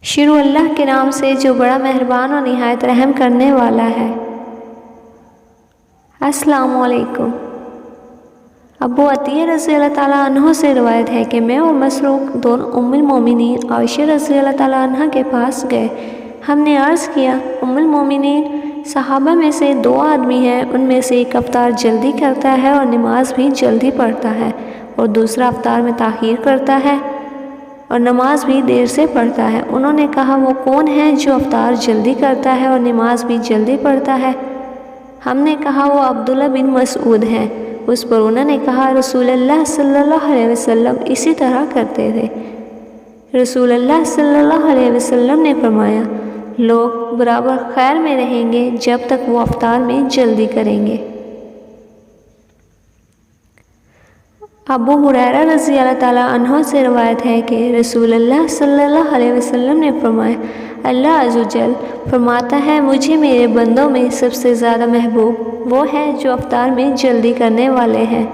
شروع اللہ کے نام سے جو بڑا مہربان اور نہایت رحم کرنے والا ہے۔ السلام علیکم۔ ابو عطیہ رضی اللہ تعالیٰ عنہ سے روایت ہے کہ میں اور مسروق دونوں ام المومنین عائشہ رضی اللہ تعالیٰ عنہ کے پاس گئے۔ ہم نے عرض کیا، ام المومنین، صحابہ میں سے 2 آدمی ہیں، ان میں سے ایک افطار جلدی کرتا ہے اور نماز بھی جلدی پڑھتا ہے، اور دوسرا افطار میں تاخیر کرتا ہے اور نماز بھی دیر سے پڑھتا ہے۔ انہوں نے کہا، وہ کون ہے جو افطار جلدی کرتا ہے اور نماز بھی جلدی پڑھتا ہے؟ ہم نے کہا، وہ عبداللہ بن مسعود ہیں۔ اس پر انہوں نے کہا، رسول اللہ صلی اللہ علیہ وسلم اسی طرح کرتے تھے۔ رسول اللہ صلی اللہ علیہ وسلم نے فرمایا، لوگ برابر خیر میں رہیں گے جب تک وہ افطار میں جلدی کریں گے۔ ابو ہریرہ رضی اللہ تعالیٰ عنہ سے روایت ہے کہ رسول اللہ صلی اللہ علیہ وسلم نے فرمایا، اللہ عز و جل فرماتا ہے، مجھے میرے بندوں میں سب سے زیادہ محبوب وہ ہے جو افطار میں جلدی کرنے والے ہیں۔